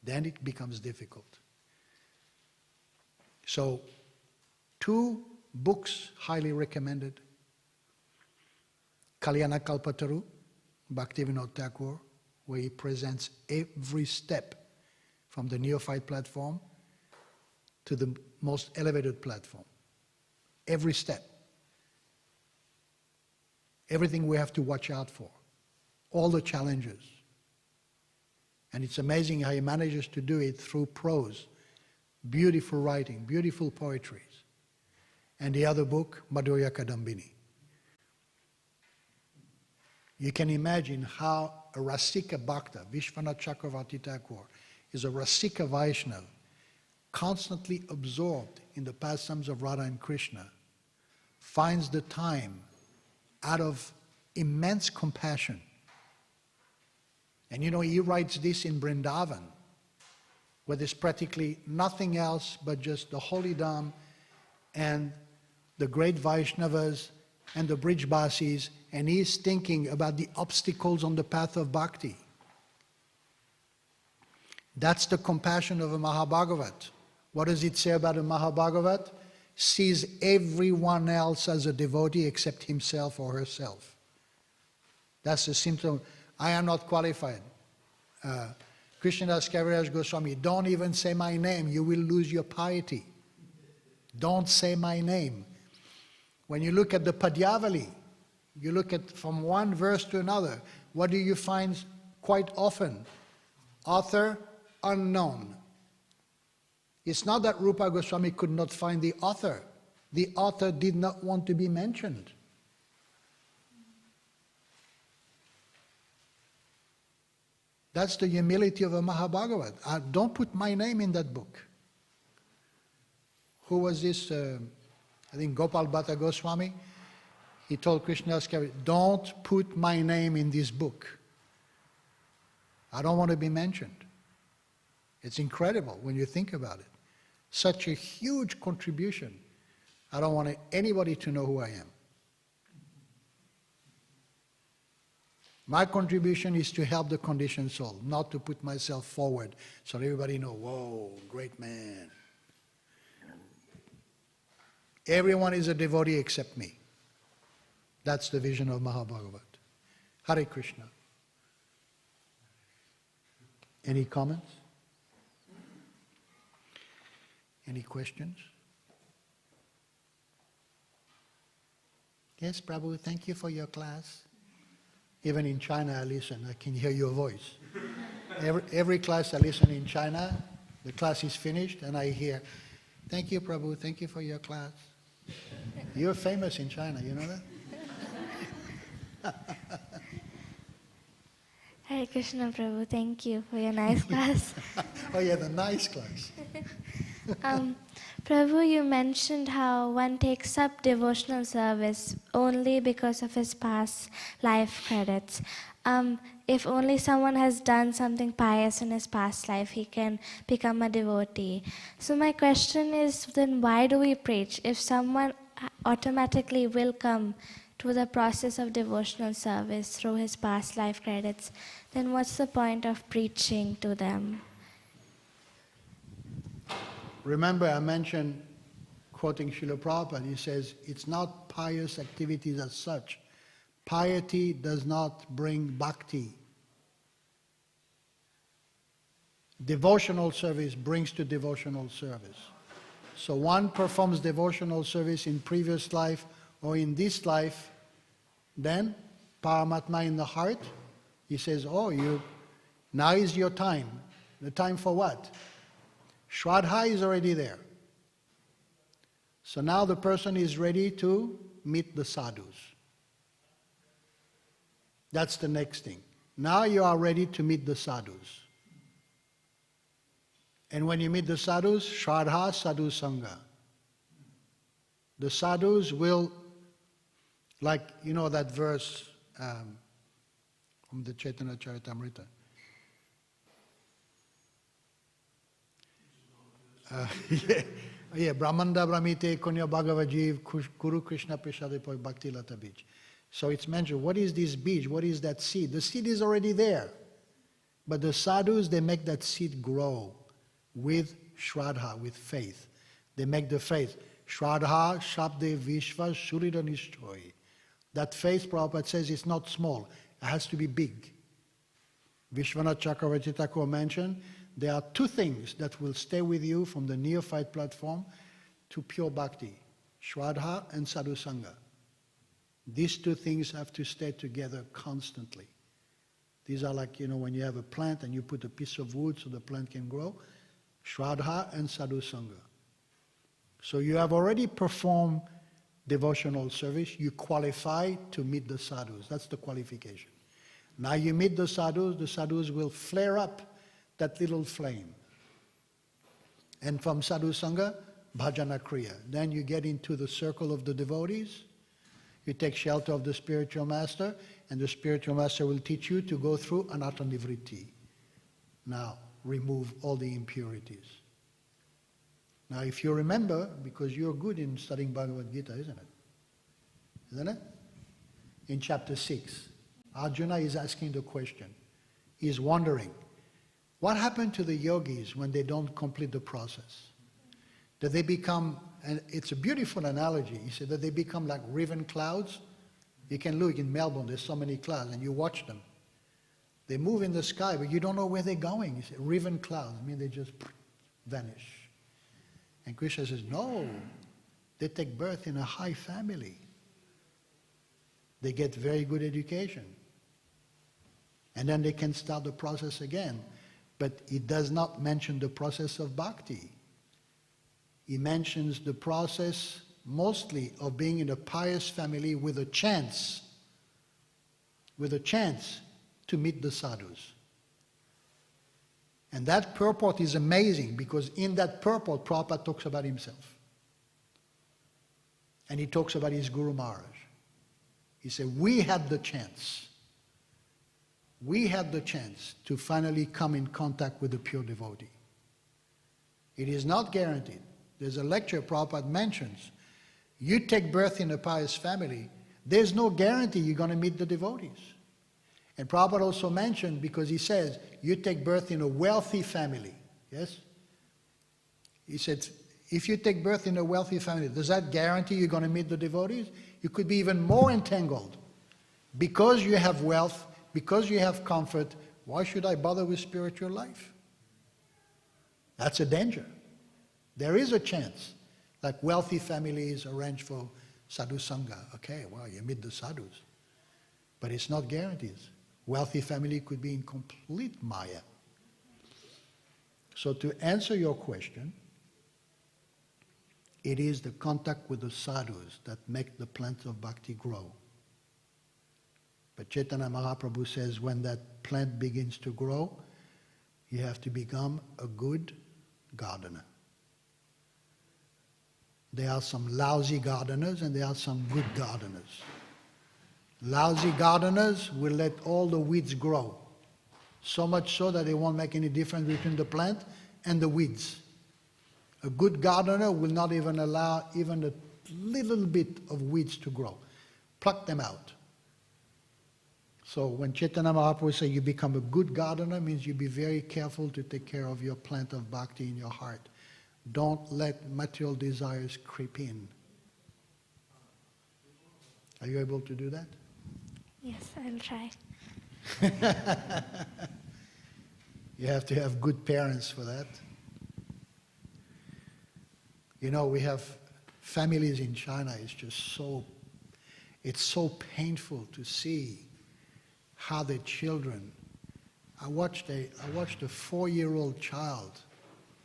Then it becomes difficult. So, 2 books highly recommended. Kalyana Kalpataru, Bhaktivedanta Thakur, where he presents every step from the neophyte platform to the most elevated platform. Every step. Everything we have to watch out for. All the challenges. And it's amazing how he manages to do it through prose. Beautiful writing, beautiful poetries. And the other book, Madhurya Kadambini. You can imagine how a Rasika Bhakta, Vishwanath Chakravarti Thakur, is a Rasika Vaishnava, constantly absorbed in the pastimes of Radha and Krishna, finds the time out of immense compassion. And you know, he writes this in Vrindavan, where there's practically nothing else but just the Holy Dhamma and the great Vaishnavas and the Brijbasis, and he's thinking about the obstacles on the path of bhakti. That's the compassion of a Mahabhagavat. What does it say about a Mahabhagavat? Sees everyone else as a devotee except himself or herself. That's a symptom. I am not qualified. Krishnadas Kaviraj Goswami, don't even say my name, you will lose your piety. Don't say my name. When you look at the Padyavali, you look at from one verse to another, what do you find quite often? Author unknown. It's not that Rupa Goswami could not find the author. The author did not want to be mentioned. That's the humility of a Mahabhagavat. Don't put my name in that book. Who was this? I think Gopal Bhatta Goswami. He told Krishna, don't put my name in this book. I don't want to be mentioned. It's incredible when you think about it. Such a huge contribution. I don't want anybody to know who I am. My contribution is to help the conditioned soul, not to put myself forward so everybody knows, whoa, great man. Everyone is a devotee except me. That's the vision of Mahabhagavat. Hare Krishna. Any comments? Any questions? Yes, Prabhu, thank you for your class. Even in China I listen, I can hear your voice. Every class I listen in China, the class is finished and I hear, thank you Prabhu, thank you for your class. You're famous in China, you know that? Hare Krishna Prabhu, thank you for your nice class. Oh yeah, the nice class. Prabhu, you mentioned how one takes up devotional service only because of his past life credits. If only someone has done something pious in his past life, he can become a devotee. So my question is, then why do we preach? If someone automatically will come to the process of devotional service through his past life credits, then what's the point of preaching to them? Remember I mentioned, quoting Srila Prabhupada, he says, it's not pious activities as such. Piety does not bring bhakti. Devotional service brings to devotional service. So one performs devotional service in previous life or in this life, then Paramatma in the heart, he says, oh, now is your time. The time for what? Shraddha is already there. So now the person is ready to meet the sadhus. That's the next thing. Now you are ready to meet the sadhus. And when you meet the sadhus, Shraddha Sadhu Sangha. The sadhus will, like, you know that verse from the Chaitanya Charitamrita. Brahmanda Brahmite Kunya Bhagavajiv Kuru Krishna Prasadapoy Bhakti Lata Beach. So it's mentioned, what is this beach? What is that seed? The seed is already there. But the sadhus, they make that seed grow with Shraddha, with faith. They make the faith. Shraddha Shabde Vishva Shurira Nishtoy. That faith, Prabhupada says, is not small. It has to be big. Vishwanath Chakravarti Thakur mentioned, there are two things that will stay with you from the neophyte platform to pure bhakti. Shraddha and Sadhu Sangha. These two things have to stay together constantly. These are like, when you have a plant and you put a piece of wood so the plant can grow. Shraddha and Sadhu Sangha. So you have already performed devotional service. You qualify to meet the sadhus. That's the qualification. Now you meet the sadhus will flare up that little flame. And from Sadhu Sangha, Bhajana Kriya. Then you get into the circle of the devotees. You take shelter of the spiritual master, and the spiritual master will teach you to go through anatta nivritti. Now, remove all the impurities. Now, if you remember, because you're good in studying Bhagavad Gita, isn't it? Isn't it? In chapter 6, Arjuna is asking the question. He's wondering, what happened to the yogis when they don't complete the process? Do they become, and it's a beautiful analogy, he said that they become like riven clouds. You can look in Melbourne, there's so many clouds, and you watch them. They move in the sky, but you don't know where they're going. He said, riven clouds, I mean they just vanish. And Krishna says, no, they take birth in a high family. They get very good education. And then they can start the process again. But it does not mention the process of bhakti. He mentions the process mostly of being in a pious family with a chance to meet the sadhus. And that purport is amazing because in that purport, Prabhupada talks about himself. And he talks about his Guru Maharaj. He said, we had the chance. We had the chance to finally come in contact with the pure devotee. It is not guaranteed. There's a lecture Prabhupada mentions. You take birth in a pious family, there's no guarantee you're going to meet the devotees. And Prabhupada also mentioned, because he says, you take birth in a wealthy family. Yes? He said, If you take birth in a wealthy family, does that guarantee you're going to meet the devotees? You could be even more entangled. Because you have wealth, because you have comfort, why should I bother with spiritual life? That's a danger. There is a chance, like wealthy families arrange for sadhu sangha. Okay, well, you meet the sadhus. But it's not guaranteed. Wealthy family could be in complete maya. So to answer your question, it is the contact with the sadhus that make the plant of bhakti grow. But Chaitanya Mahaprabhu says when that plant begins to grow, you have to become a good gardener. There are some lousy gardeners and there are some good gardeners. Lousy gardeners will let all the weeds grow, so much so that they won't make any difference between the plant and the weeds. A good gardener will not even allow even a little bit of weeds to grow. Pluck them out. So when Chaitanya Mahaprabhu says you become a good gardener, means you be very careful to take care of your plant of bhakti in your heart. Don't let material desires creep in. Are you able to do that? Yes, I'll try. You have to have good parents for that. You know, we have families in China, it's so painful to see how the children, I watched a 4-year-old child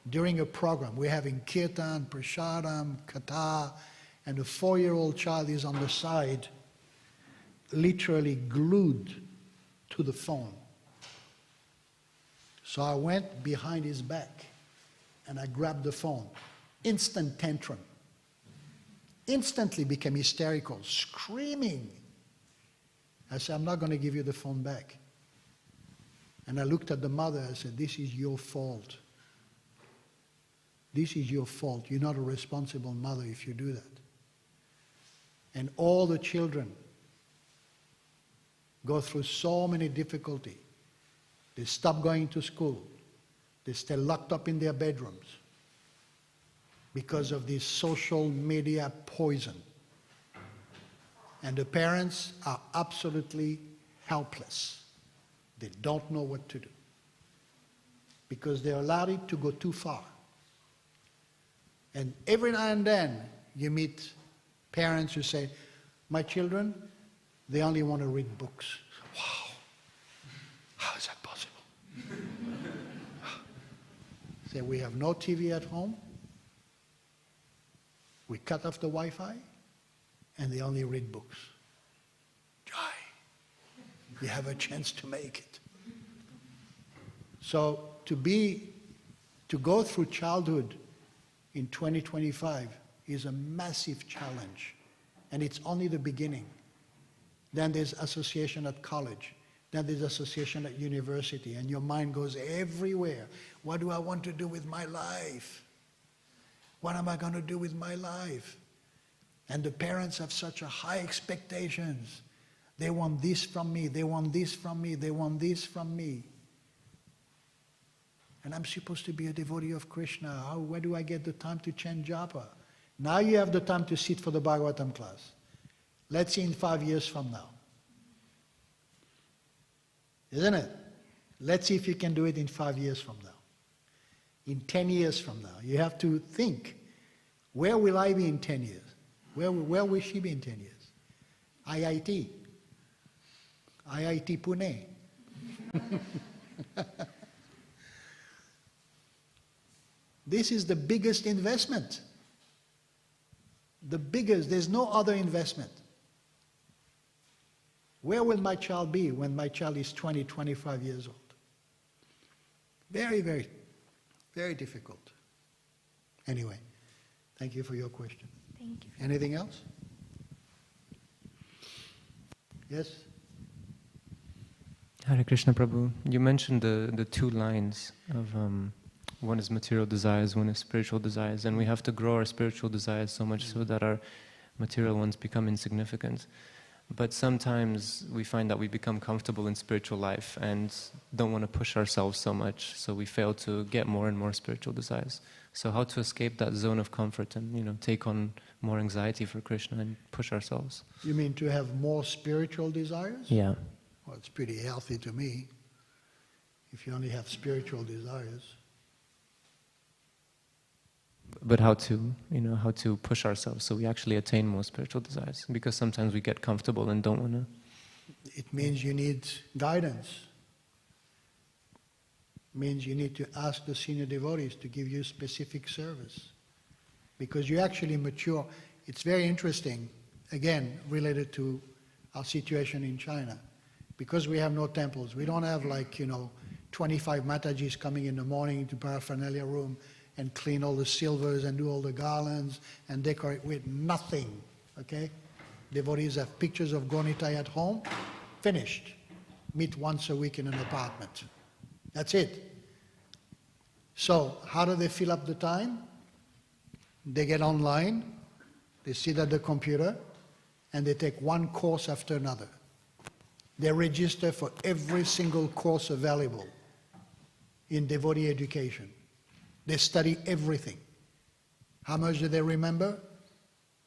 during a program. We're having kirtan, prasadam, katha, and the 4-year-old child is on the side, literally glued to the phone. So I went behind his back and I grabbed the phone. Instant tantrum. Instantly became hysterical, screaming. I said, I'm not going to give you the phone back. And I looked at the mother, I said, this is your fault. This is your fault. You're not a responsible mother if you do that. And all the children go through so many difficulties. They stop going to school. They stay locked up in their bedrooms because of this social media poison. And the parents are absolutely helpless. They don't know what to do because they allowed it to go too far. And every now and then you meet parents who say, my children, they only want to read books. Wow, how is that possible? Say, we have no TV at home. We cut off the Wi-Fi, and they only read books. Joy, you have a chance to make it. So to go through childhood in 2025 is a massive challenge, and it's only the beginning. Then there's association at college. Then there's association at university, and your mind goes everywhere. What do I want to do with my life? What am I going to do with my life? And the parents have such a high expectations. They want this from me, they want this from me, they want this from me. And I'm supposed to be a devotee of Krishna. Where do I get the time to chant japa? Now you have the time to sit for the Bhagavatam class. Let's see in 5 years from now. Isn't it? Let's see if you can do it in 5 years from now. In 10 years from now. You have to think, where will I be in 10 years? Where will she be in 10 years? IIT. IIT Pune. This is the biggest investment. The biggest, there's no other investment. Where will my child be when my child is 20, 25 years old? Very, very, very difficult. Anyway, thank you for your question. Thank you. Anything else? Yes? Hare Krishna Prabhu, you mentioned the two lines of one is material desires, one is spiritual desires, and we have to grow our spiritual desires so much so that our material ones become insignificant. But sometimes we find that we become comfortable in spiritual life and don't want to push ourselves so much, so we fail to get more and more spiritual desires. So how to escape that zone of comfort and, take on more anxiety for Krishna and push ourselves. You mean to have more spiritual desires? Yeah. Well, it's pretty healthy to me, if you only have spiritual desires. But how to push ourselves so we actually attain more spiritual desires? Because sometimes we get comfortable and don't want to. It means you need guidance. It means you need to ask the senior devotees to give you specific service. Because you actually mature. It's very interesting, again, related to our situation in China. Because we have no temples, we don't have 25 Matajis coming in the morning into paraphernalia room and clean all the silvers and do all the garlands and decorate with nothing, okay? Devotees have pictures of Gaunitai at home, finished. Meet once a week in an apartment. That's it. So, how do they fill up the time? They get online, they sit at the computer, and they take one course after another. They register for every single course available in devotee education. They study everything. How much do they remember?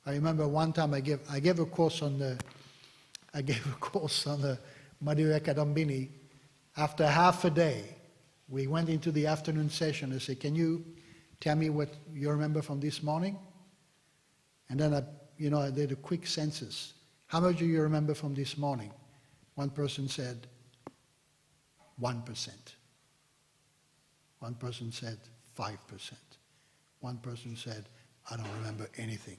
I remember one time I gave a course on the Madhurya Kadambini. After half a day, we went into the afternoon session. I said, "Can you tell me what you remember from this morning?" And then I did a quick census. How much do you remember from this morning? One person said 1%. One person said 5%. One person said, "I don't remember anything."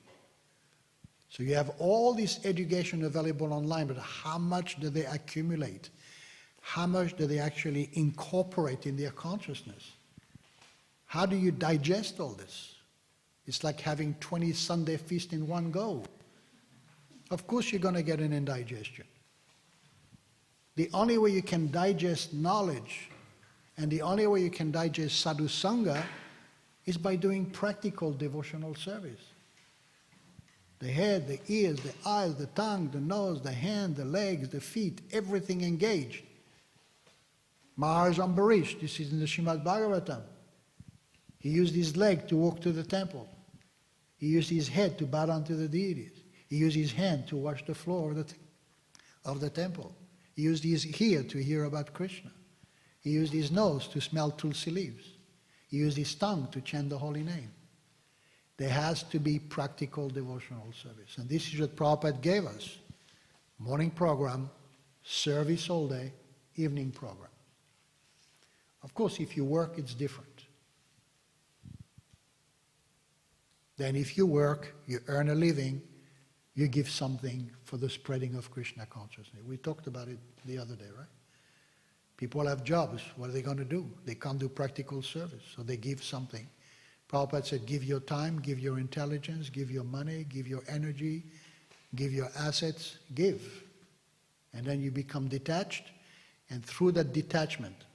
So you have all this education available online, but how much do they accumulate? How much do they actually incorporate in their consciousness? How do you digest all this? It's like having 20 Sunday feasts in one go. Of course you're going to get an indigestion. The only way you can digest knowledge and the only way you can digest sadhu sangha is by doing practical devotional service. The head, the ears, the eyes, the tongue, the nose, the hand, the legs, the feet, everything engaged. Maharaj Ambarish, this is in the Śrīmad Bhāgavatam. He used his leg to walk to the temple. He used his head to bow down to the deities. He used his hand to wash the floor of the temple. He used his ear to hear about Krishna. He used his nose to smell tulsi leaves. He used his tongue to chant the holy name. There has to be practical devotional service. And this is what Prabhupada gave us. Morning program, service all day, evening program. Of course, if you work, it's different. Then if you work, you earn a living, you give something for the spreading of Krishna consciousness. We talked about it the other day, right? People have jobs. What are they going to do? They can't do practical service, so they give something. Prabhupada said, give your time, give your intelligence, give your money, give your energy, give your assets, give. And then you become detached, and through that detachment,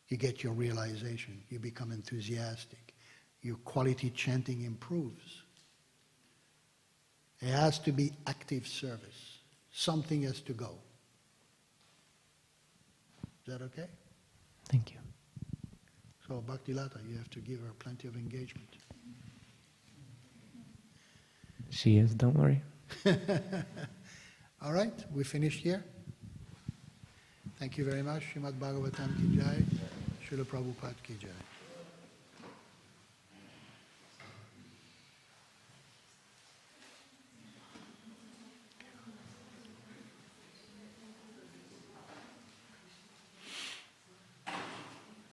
you get your realization. You become enthusiastic. Your quality chanting improves. It has to be active service. Something has to go. Is that okay? Thank you. So, Bhaktilata, you have to give her plenty of engagement. She is, don't worry. All right, we finished here. Thank you very much. Śrīmad Bhāgavatam ki jai. Srila Prabhupada ki jai.